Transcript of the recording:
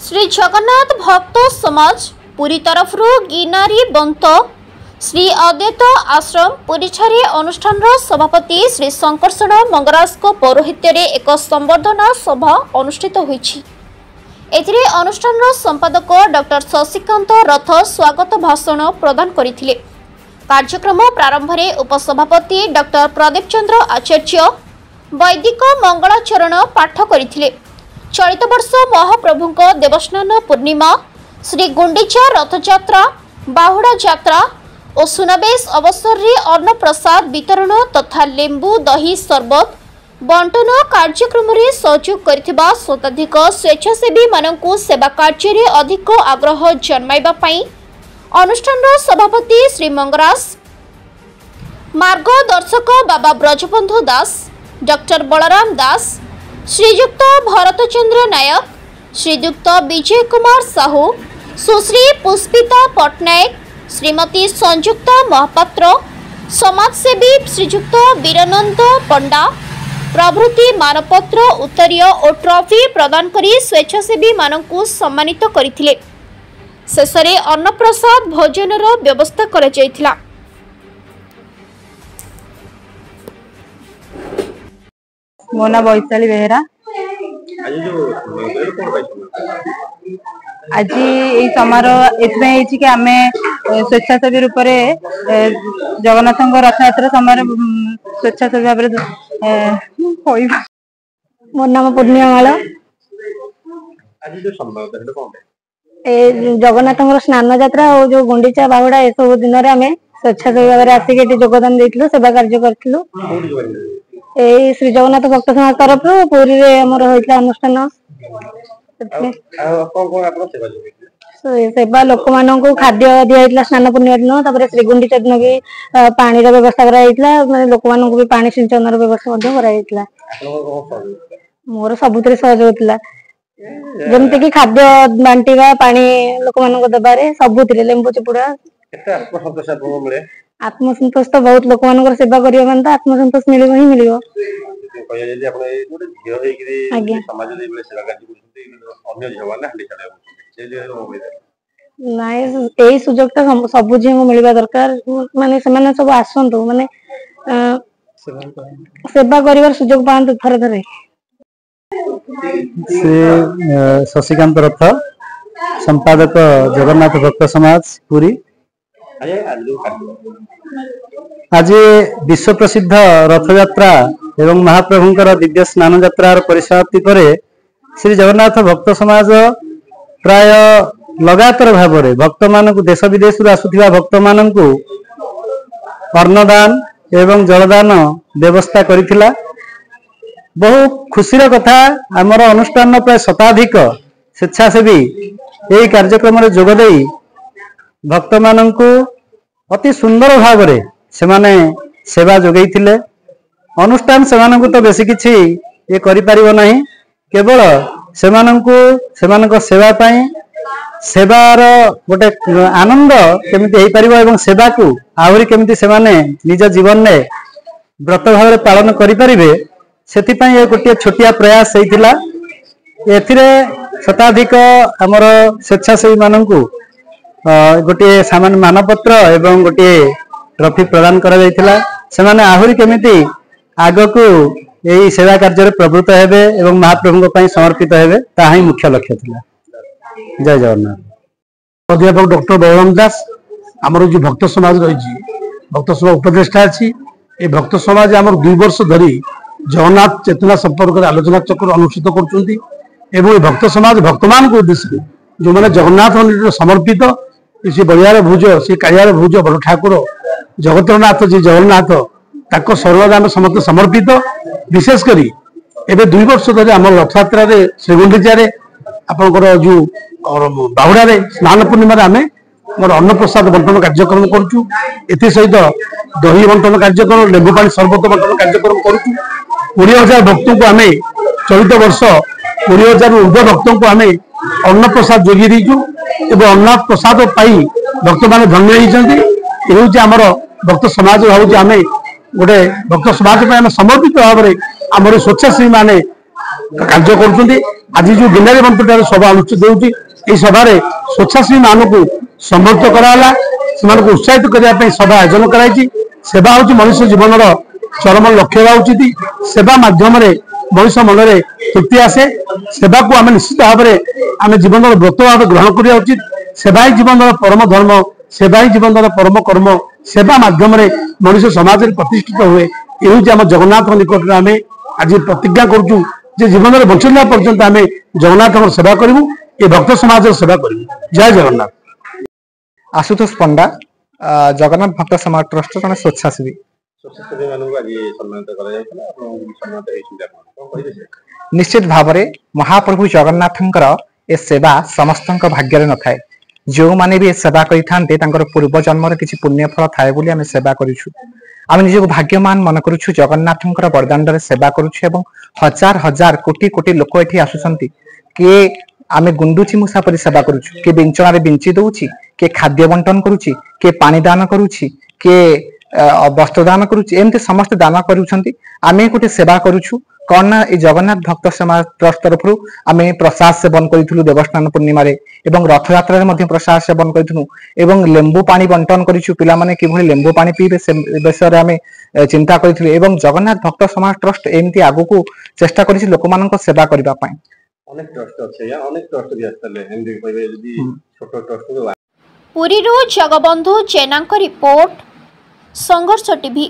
श्री जगन्नाथ भक्त समाज पुरी तरफ गिनारी बंत श्री अद्वैत आश्रम पुरी अनुष्ठान सभापति श्री शंकरषण मंगराज को पौरोहित्य रे एक संबर्धना सभा अनुष्ठित होईछि। एथिरे अनुष्ठान संपादक डॉक्टर शशिकांत रथ स्वागत भाषण प्रदान करथिले। कार्यक्रम प्रारंभ में उपसभापति डॉक्टर प्रदीप चंद्र आचार्य वैदिक मंगलाचरण पाठ करथिले। चलित वर्ष महाप्रभुंक देवस्नान पूर्णिमा श्री गुंडीचा रथयात्रा बाहुड़ा यात्रा और सुनाबेश अवसर रे अन्न प्रसाद वितरण तथा लेंबू दही शरबत बंटन कार्यक्रम रे सहयोग करथिबा शताधिक स्वेच्छासेवी मानकु सेवा कार्य रे अधिक आग्रह जन्माइबा पई अनुष्ठान सभापति श्री मंगराज मार्गदर्शक बाबा ब्रजबंधु दास डॉक्टर बलराम दास श्रीयुक्त भरतचंद्र नायक श्रीयुक्त विजय कुमार साहू सुश्री पुष्पिता पट्टनायक श्रीमती संयुक्ता महापात्र समाजसेवी श्रीयुक्त वीरानंद पंडा प्रभृति मानपत्र उत्तरीय और ट्रॉफी प्रदान करी स्वेच्छासेवी मानकु सम्मानित करथिले। शेषरे अन्नप्रसाद भोजनर व्यवस्था करा जायथिला। मो ना वैशाली बेहेरा। आज ये समारोह कि आम स्वेच्छासेवी रूप से जगन्नाथ रथ यात्रा समय स्वेच्छासेवी भाव मो नाम पूर्णिमा माला। जगन्नाथ स्नान यात्रा और जो गुंडीचा बाहुड़ा ए सब दिन में आम स्वेच्छासेवी भाव आसिक योगदान देथिलु सेवा कार्य करथिलु। श्री जगन्नाथ भक्त समाज तरफ पुरी रे हमर होइतला अनुष्ठान सेवा लोक मानक खाद्य दिया स्नान पूर्णिमा दिन तापर श्री गुंडीचा दिन भी पानी व्यवस्था करा लोक मानक भी पानी सिंचन व्यवस्था करा मोर सबुत सहयोग था जमती कि खाद्य बांटिवा पानी लोक मानक देबारे सबुत लेंबू चिपुड़ा आत्मसंतोष तो बहुत लोक मान सेवा करिया मान तो आत्मसंतोष मिलिबो ही मिलिबो। यही सुजोग सब झी को मिलवा दरकार माने से सब आसतु माने सेवा करिवार सुजोग पांतु थरे थरे। शशिकांत रथ संपादक जगन्नाथ भक्त समाज पुरी। आज विश्व प्रसिद्ध रथ यात्रा एवं महाप्रभुंकर दिव्य स्नान यात्रार परिसमाप्ति पर श्री जगन्नाथ भक्त समाज प्राय लगातार भाव में भक्त मान देश विदेश आसुवा भक्त मान अन्नदान एवं जलदान व्यवस्था करिथिला। बहु खुशीर कथा आमर अनुष्ठान प्राय शताधिक स्वेच्छासेवी यही कार्यक्रम में जोगदे भक्त माननकु अति सुंदर भाव में सेमाने सेवा जोगैथिले। अनुष्ठान सेमानकु तो बेसी किछि ये करि परिबो नाही केवल सेमानकु सेमानक सेवा पई सेवार गोटे आनंद केमिति हेई परिबो एवं सेवा को आहुरी केमिति सेमाने निज जीवन में व्रत भाव में पालन करि परिबे सेति पई ये गोटे छोटिया प्रयास हेइथिला। एथिरे शताधिक हमर स्वेच्छासेवी माननकु गोटे सामान्य मानपत्र एवं गोटे ट्रॉफी प्रदान करा जायथिला। सेमाने आहुरी केमिति आगकू यही सेवा कार्य प्रवृत्त हेबे एवं महाप्रभु को समर्पित हेबे ताहा ही मुख्य लक्ष्य थिला। जय जगन्नाथ। अध्यापक डॉक्टर बलराम दास आमर जो भक्त समाज रही भक्त समाज उपदेष्टा अच्छी ये भक्त समाज आमर 2 वर्ष धरी जगन्नाथ चेतना संपर्क में आलोचना चक्र अनुष्ठित कर भक्त समाज भक्त मान उद्देश्य जो मैंने जगन्नाथ समर्पित सी बलियार भुज सी कालियार भुज बड़ ठाकुर जगतरनाथ जी जगन्नाथ ताको सर्वदान समस्त समर्पित विशेषकर एवं 2 वर्ष धरी आम रथयात्रा श्रीगुंडीचारे आपंकर जो बाहुड़ा स्नान पूर्णिमा आम मोर अन्न प्रसाद बंटन कार्यक्रम करुचु। एसहित दही बंटन कार्यक्रम लेंबू पानी शरबत बंटन कार्यक्रम करुचु। 20,000 भक्त को आम चलित वर्ष 20,000 ऊर्ध्व भक्त को आम अन्न प्रसाद जोगी दीचु एवं अन्न प्रसाद पाई भक्त मान धन्य होती आमर भक्त समाज भावुँ आम गोटे भक्त समाज समर्पित भाव में आम स्वेच्छासेवी माने କାର୍ଯ୍ୟ କରୁଛନ୍ତି। ଆଜି ଯୋଉ ଗିନାରୀ ବନ୍ଧଠାରେ ସଭା ଅନୁଷ୍ଠିତ ହେଉଛି, এই ସଭାରେ ସ୍ୱେଚ୍ଛାସେବୀ ମାନଙ୍କୁ ସମ୍ବର୍ଦ୍ଧିତ କରାଗଲା, ସେମାନଙ୍କୁ ଉତ୍ସାହିତ କରିବା ପାଇଁ ସଭା ଆୟୋଜନ କରାଯାଇଛି। ସେବା ହେଉଛି ମଣିଷ ଜୀବନର ଚରମ ଲକ୍ଷ୍ୟ ହେବା ଉଚିତ। ସେବା ମାଧ୍ୟମରେ ମଣିଷ ମନରେ ତୃପ୍ତି ଆସେ। ସେବାକୁ ଆମେ ନିଶ୍ଚିତ ଭାବରେ ଆମେ ଜୀବନର ବ୍ରତ ଭାବେ ଗ୍ରହଣ କରିବା ଉଚିତ। ସେବା ହିଁ ଜୀବନର ପରମ ଧର୍ମ, ସେବା ହିଁ ଜୀବନର ପରମ କର୍ମ। ସେବା ମାଧ୍ୟମରେ ମଣିଷ ସମାଜରେ ପ୍ରତିଷ୍ଠିତ ହୁଏ। ଏ ହେଉଛି ଆମ ଜଗନ୍ନାଥଙ୍କ ନିକଟରେ ଆମେ ଆଜି ପ୍ରତିଜ୍ଞା କରୁଛୁ ଯେ ଜୀବନରେ ବଞ୍ଚିଲା ପର୍ଯ୍ୟନ୍ତ ଆମେ ଜଗନ୍ନାଥଙ୍କର ସେବା କରିବୁ, ଏ ଭକ୍ତ ସମାଜର ସେବା କରିବୁ। ଜୟ ଜଗନ୍ନାଥ। आशुतोष पंडा जगन्नाथ भक्त समाज ट्रस्ट जन स्वेच्छासेवी निश्चित भाव में महाप्रभु जगन्नाथंकर ए सेवा समस्त भाग्य न थाए। जो माने भी ए सेवा करते पूर्व जन्म किसी पुण्यफल थाए बोली आम सेवा करूँ। आम निजक भाग्यमान मन करूँ जगन्नाथंकर बरदान सेवा करूँ। एवं हजार हजार कोटी कोटी लोक ये आसुंच किए आम गुंडुची मूषा पर सेवा करूँ, किए बिंचना बिंची दौची, किए खाद्य बंटन करुच्ची, किए पानी दान करुच्ची, किए वस्त्र दान करुच्ची, एमती समस्त दान करुछंती। आमे गोटे सेवा करूछु कौन ना ए जगन्नाथ भक्त समाज ट्रस्ट तरफ आमे प्रसाद सेवन करिथुलु देवस्थान पूर्णिमा रे एवं रथ यात्रा रे मध्ये प्रसाद सेवन करिथुनु एवं लेंबू पानी बंटन करिछु। पिला माने किभली लेंबू पानी पीबे से विषय रे आमे चिंता करिथुलु एवं जगन्नाथ भक्त समाज ट्रस्ट एमती आगु को चेष्टा करिछि लोक मानक सेवा करबा पई। अनेक ट्रस्ट अछि या अनेक ट्रस्ट भी आस्तले एमडी कहबे यदि छोटो ट्रस्ट पुरीरू जगबंधु जेनांक रिपोर्ट संघर्ष टीवी।